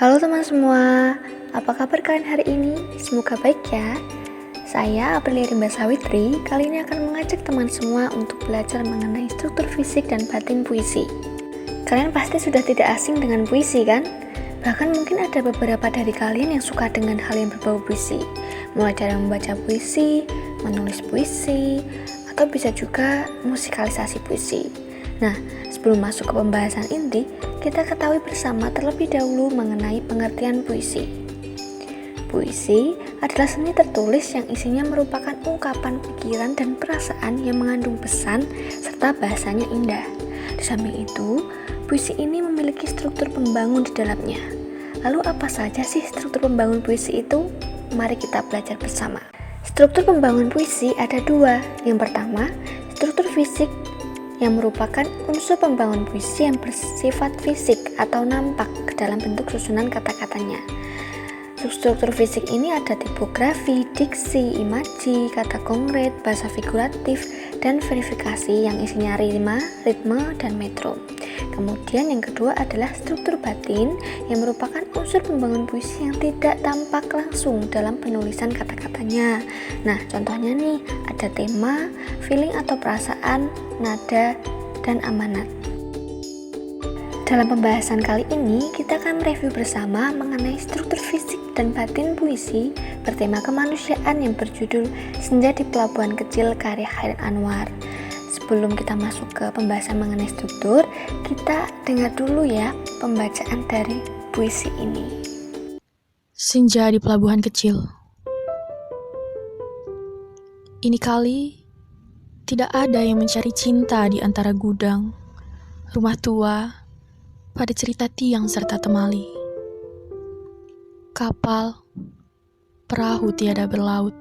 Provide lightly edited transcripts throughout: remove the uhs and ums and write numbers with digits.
Halo teman semua, apa kabar kalian hari ini? Semoga baik ya. Saya Aprilia Rimba Sawitri, kali ini akan mengajak teman semua untuk belajar mengenai struktur fisik dan batin puisi. Kalian pasti sudah tidak asing dengan puisi kan? Bahkan mungkin ada beberapa dari kalian yang suka dengan hal yang berbau puisi, mulai dari membaca puisi, menulis puisi, atau bisa juga musikalisasi puisi. Nah, sebelum masuk ke pembahasan inti, kita ketahui bersama terlebih dahulu mengenai pengertian puisi. Puisi adalah seni tertulis yang isinya merupakan ungkapan pikiran dan perasaan yang mengandung pesan serta bahasanya indah. Di samping itu, puisi ini memiliki struktur pembangun di dalamnya. Lalu apa saja sih struktur pembangun puisi itu? Mari kita belajar bersama. Struktur pembangun puisi ada dua. Yang pertama, struktur fisik yang merupakan unsur pembangun puisi yang bersifat fisik atau nampak ke dalam bentuk susunan kata-katanya. Struktur fisik ini ada tipografi, diksi, imaji, kata konkret, bahasa figuratif, dan verifikasi yang isinya rima, ritme, dan metrum. Kemudian yang kedua adalah struktur batin yang merupakan unsur pembangun puisi yang tidak tampak langsung dalam penulisan kata-katanya. Nah, contohnya nih, ada tema, feeling atau perasaan, nada, dan amanat. Dalam pembahasan kali ini, kita akan mereview bersama mengenai struktur fisik dan batin puisi bertema kemanusiaan yang berjudul Senja di Pelabuhan Kecil karya Chairil Anwar. Sebelum kita masuk ke pembahasan mengenai struktur, kita dengar dulu ya pembacaan dari puisi ini. Senja di Pelabuhan Kecil. Ini kali, tidak ada yang mencari cinta di antara gudang, rumah tua, pada cerita tiang serta temali. Kapal, perahu tiada berlaut,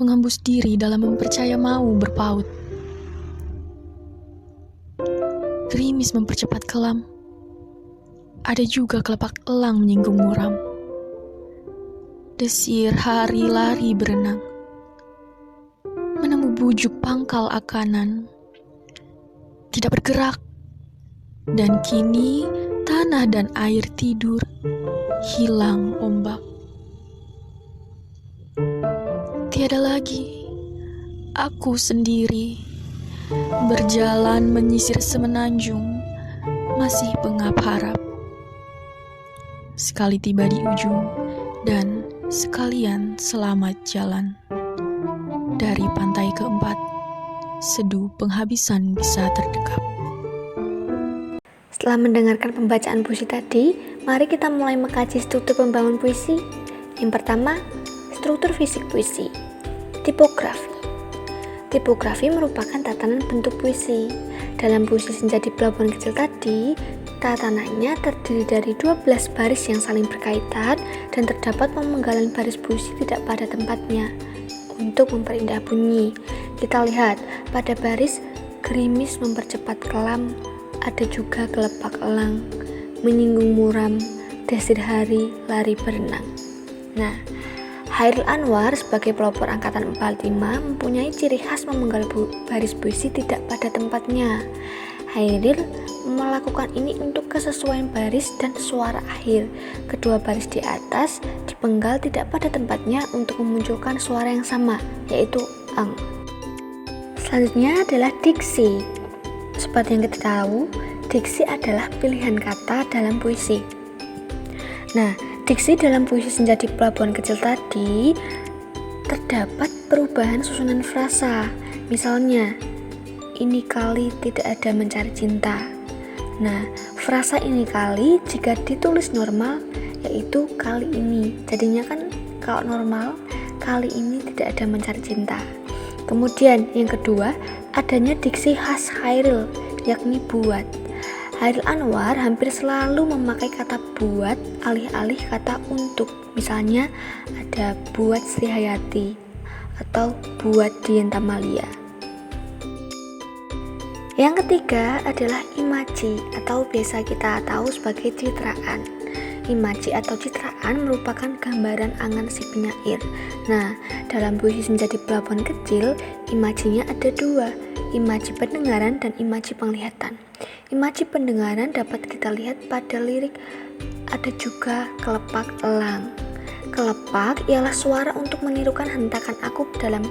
mengembus diri dalam mempercaya mau berpaut. Gerimis mempercepat kelam, ada juga kelepak elang menyinggung muram. Desir hari lari berenang, menemu bujuk pangkal akanan, tidak bergerak, dan kini tanah dan air tidur, hilang ombak. Tiada lagi, aku sendiri, berjalan menyisir semenanjung, masih pengap harap. Sekali tiba di ujung, dan sekalian selamat jalan. Dari pantai keempat, seduh penghabisan bisa terdekat. Setelah mendengarkan pembacaan puisi tadi, mari kita mulai mengkaji struktur pembangun puisi. Yang pertama, struktur fisik puisi. Tipografi. Tipografi merupakan tatanan bentuk puisi. Dalam puisi Senja di Pelabuhan Kecil tadi, tatanannya terdiri dari 12 baris yang saling berkaitan dan terdapat pemenggalan baris puisi tidak pada tempatnya untuk memperindah bunyi. Kita lihat pada baris gerimis mempercepat kelam, ada juga kelepak elang, menyinggung muram, desir hari lari berenang. Nah, Chairil Anwar sebagai pelopor angkatan 45 mempunyai ciri khas memenggal baris puisi tidak pada tempatnya. Chairil melakukan ini untuk kesesuaian baris dan suara akhir. Kedua baris di atas dipenggal tidak pada tempatnya untuk memunculkan suara yang sama, yaitu ang. Selanjutnya adalah diksi. Seperti yang kita tahu, diksi adalah pilihan kata dalam puisi. Nah, diksi dalam puisi Senja di Pelabuhan Kecil tadi terdapat perubahan susunan frasa. Misalnya, ini kali tidak ada mencari cinta. Nah, frasa ini kali jika ditulis normal yaitu kali ini. Jadinya kan kalau normal, kali ini tidak ada mencari cinta. Kemudian yang kedua, adanya diksi khas Chairil, yakni buat. Chairil Anwar hampir selalu memakai kata buat alih-alih kata untuk. Misalnya ada buat Sri Hayati atau buat Dian Tamalia. Yang ketiga adalah imaji atau biasa kita tahu sebagai citraan. Imaji atau citraan merupakan gambaran angan si penyair. Nah, dalam puisi Senja di Pelabuhan Kecil, imajinya ada dua, imaji pendengaran dan imaji penglihatan. Imaji pendengaran dapat kita lihat pada lirik ada juga kelepak elang. Kelepak ialah suara untuk menirukan hentakan akup dalam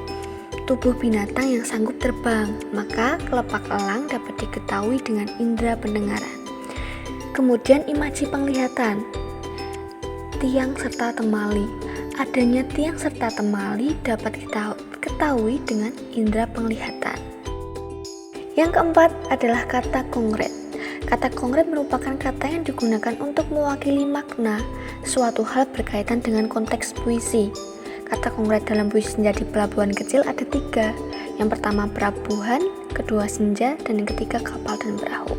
tubuh binatang yang sanggup terbang, maka kelepak elang dapat diketahui dengan indera pendengaran. Kemudian imaji penglihatan, tiang serta temali. Adanya tiang serta temali dapat diketahui dengan indera penglihatan. Yang keempat adalah kata konkret. Kata konkret merupakan kata yang digunakan untuk mewakili makna suatu hal berkaitan dengan konteks puisi. Kata konkret dalam puisi Senja di Pelabuhan Kecil ada 3. Yang pertama pelabuhan, kedua senja, dan yang ketiga kapal dan perahu.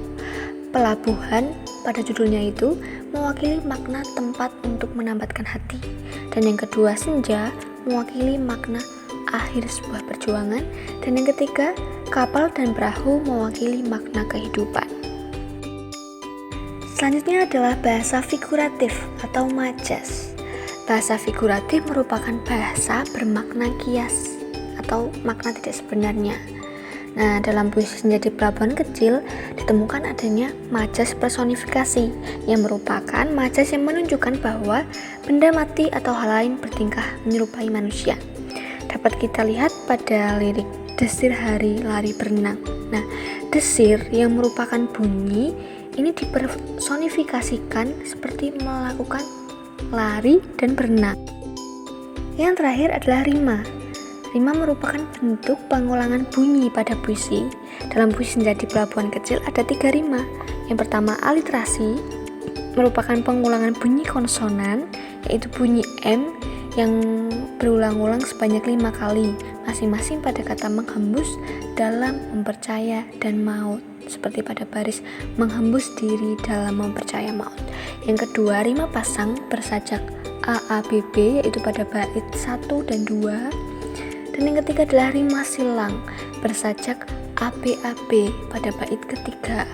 Pelabuhan pada judulnya itu mewakili makna tempat untuk menambatkan hati, dan yang kedua senja mewakili makna akhir sebuah perjuangan, dan yang ketiga kapal dan perahu mewakili makna kehidupan. Selanjutnya adalah bahasa figuratif atau majas. Bahasa figuratif merupakan bahasa bermakna kias atau makna tidak sebenarnya. Nah, dalam puisi Senja di Pelabuhan Kecil ditemukan adanya majas personifikasi yang merupakan majas yang menunjukkan bahwa benda mati atau hal lain bertingkah menyerupai manusia. Dapat kita lihat pada lirik Desir Hari Lari Berenang. Nah, desir yang merupakan bunyi ini dipersonifikasikan seperti melakukan lari dan berenang. Yang terakhir adalah rima. Rima merupakan bentuk pengulangan bunyi pada puisi. Dalam puisi Senja di Pelabuhan Kecil ada 3 rima. Yang pertama aliterasi, merupakan pengulangan bunyi konsonan, yaitu bunyi M yang berulang-ulang sebanyak 5 kali, masing-masing pada kata menghembus, dalam, mempercaya, dan maut, seperti pada baris menghembus diri dalam mempercaya maut. Yang kedua rima pasang bersajak AABB, yaitu pada bait 1 dan 2. Dan yang ketiga adalah rima silang bersajak ABAB pada bait ketiga.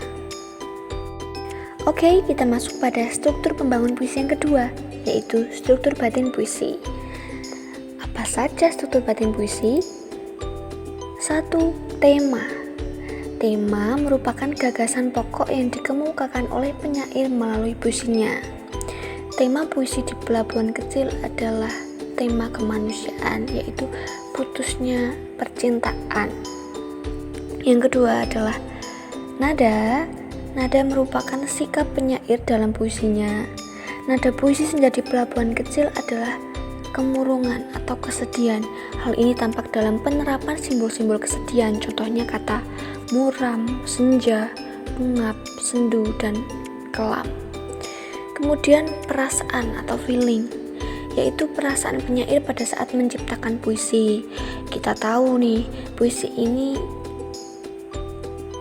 Oke, kita masuk pada struktur pembangun puisi yang kedua, yaitu struktur batin puisi. Apa saja struktur batin puisi? 1. Tema. Tema merupakan gagasan pokok yang dikemukakan oleh penyair melalui puisinya. Tema puisi di Pelabuhan Kecil adalah tema kemanusiaan, yaitu putusnya percintaan. Yang kedua adalah nada. Nada merupakan sikap penyair dalam puisinya. Nada puisi Senja di Pelabuhan Kecil adalah kemurungan atau kesedihan. Hal ini tampak dalam penerapan simbol-simbol kesedihan, contohnya kata muram, senja, pengap, sendu, dan kelam. Kemudian perasaan atau feeling, yaitu perasaan penyair pada saat menciptakan puisi. Kita tahu nih, puisi ini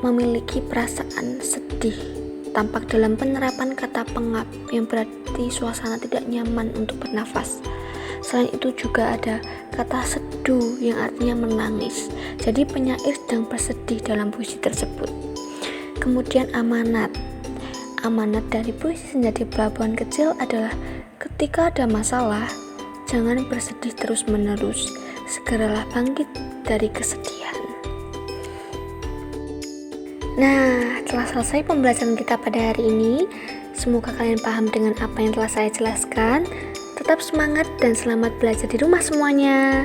memiliki perasaan sedih, tampak dalam penerapan kata pengap yang berarti suasana tidak nyaman untuk bernafas. Selain itu juga ada kata seduh yang artinya menangis. Jadi penyair sedang bersedih dalam puisi tersebut. Kemudian amanat. Amanat dari puisi Senja di Pelabuhan Kecil adalah ketika ada masalah, jangan bersedih terus-menerus, segeralah bangkit dari kesedihan. Nah, telah selesai pembelajaran kita pada hari ini. Semoga kalian paham dengan apa yang telah saya jelaskan. Tetap semangat dan selamat belajar di rumah semuanya.